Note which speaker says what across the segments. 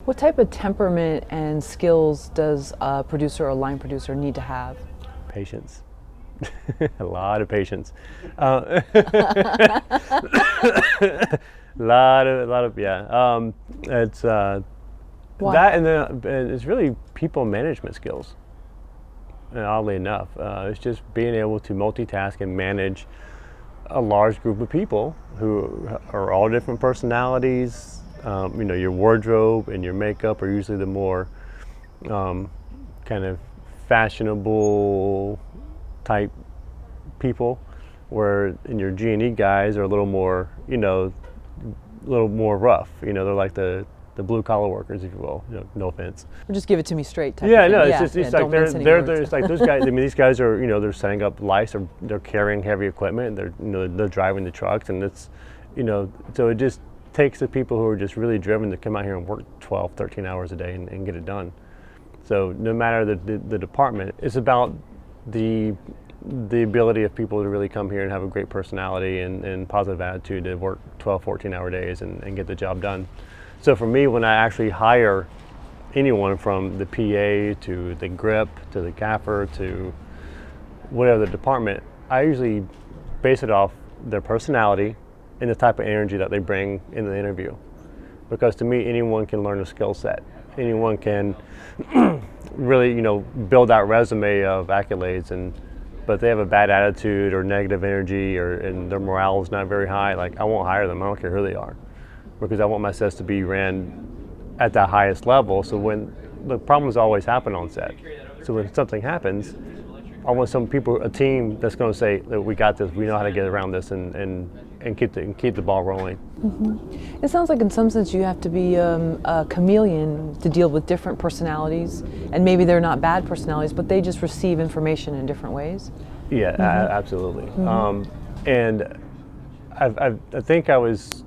Speaker 1: What type of temperament and skills does a producer or line producer need to have?
Speaker 2: Patience. A lot of patience. Yeah. It's
Speaker 1: Why?
Speaker 2: that, and then it's really people management skills. And oddly enough, it's just being able to multitask and manage a large group of people who are all different personalities. Your wardrobe and your makeup are usually the more kind of fashionable type people, where in your G&E guys are a little more, a little more rough. They're like the blue collar workers, if you will. No offense.
Speaker 1: Or just give it to me straight type
Speaker 2: Yeah,
Speaker 1: of
Speaker 2: no,
Speaker 1: thing.
Speaker 2: it's just like they're it's like those guys. I mean, these guys are they're setting up lights, or they're carrying heavy equipment. They're driving the trucks, and it's so it just takes the people who are just really driven to come out here and work 12, 13 hours a day and get it done. So no matter the department, it's about the ability of people to really come here and have a great personality and positive attitude to work 12, 14-hour days and get the job done. So for me, when I actually hire anyone, from the PA to the grip to the gaffer to whatever the department, I usually base it off their personality and the type of energy that they bring in the interview. Because to me, anyone can learn a skill set. Anyone can really, build that resume of accolades, but if they have a bad attitude or negative energy, and their morale is not very high, like, I won't hire them. I don't care who they are, because I want my sets to be ran at the highest level. So when the problems always happen on set, so when something happens, I want a team that's going to say that we got this, we know how to get around this, and keep the ball rolling.
Speaker 1: Mm-hmm. It sounds like in some sense you have to be a chameleon to deal with different personalities, and maybe they're not bad personalities, but they just receive information in different ways.
Speaker 2: Yeah, absolutely. Mm-hmm. And I think I was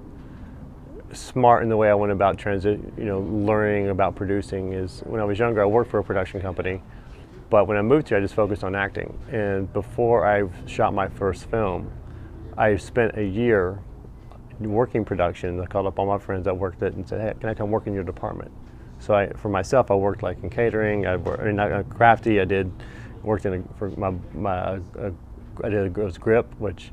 Speaker 2: smart in the way I went about learning about producing. Is when I was younger, I worked for a production company, but when I moved here, I just focused on acting. And before I shot my first film, I spent a year working production. I called up all my friends that worked it and said, "Hey, can I come work in your department?" So for myself, I worked like in catering. I crafty. I worked in I did a grip, which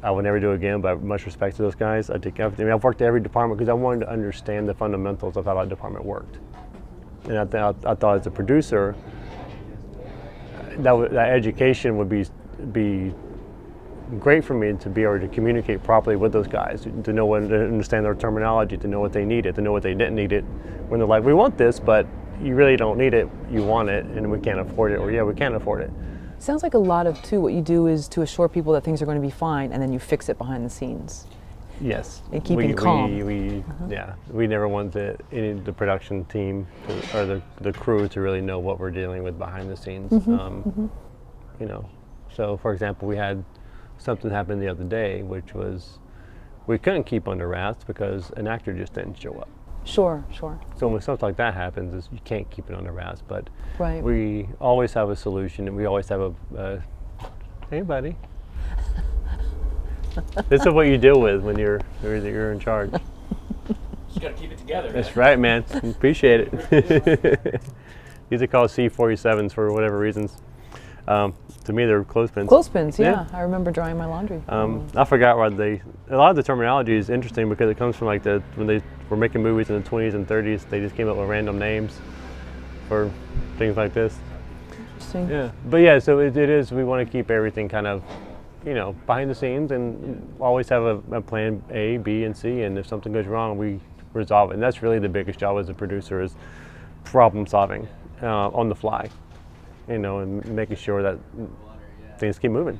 Speaker 2: I would never do again, but I have much respect to those guys. I did everything. I've worked at every department because I wanted to understand the fundamentals of how that department worked. And I thought as a producer, that education would be great for me to be able to communicate properly with those guys, to know when to understand their terminology, to know what they needed, to know what they didn't need it. When they're like, "We want this, but you really don't need it. You want it, and we can't afford it," or "Yeah, we can't afford it."
Speaker 1: Sounds like a lot of what you do is to assure people that things are going to be fine, and then you fix it behind the scenes.
Speaker 2: Yes.
Speaker 1: And keeping calm.
Speaker 2: We never want the production team or the crew to really know what we're dealing with behind the scenes. So for example, we had something happen the other day, which was we couldn't keep under wraps because an actor just didn't show up.
Speaker 1: Sure.
Speaker 2: So when something like that happens, you can't keep it under wraps, but
Speaker 1: right.
Speaker 2: We always have a solution, and we always have hey buddy. This is what you deal with when you're in charge.
Speaker 3: Just gotta keep it together.
Speaker 2: That's right, man. Appreciate it. These are called C47s for whatever reasons. To me, they're clothespins.
Speaker 1: Clothespins, yeah. I remember drying my laundry.
Speaker 2: I forgot what a lot of the terminology is interesting because it comes from like when they were making movies in the 20s and 30s, they just came up with random names for things like this.
Speaker 1: Interesting.
Speaker 2: Yeah, but yeah, so it is, we want to keep everything kind of, behind the scenes, and always have a plan A, B, and C, and if something goes wrong, we resolve it. And that's really the biggest job as a producer, is problem solving on the fly. And making sure that things keep moving.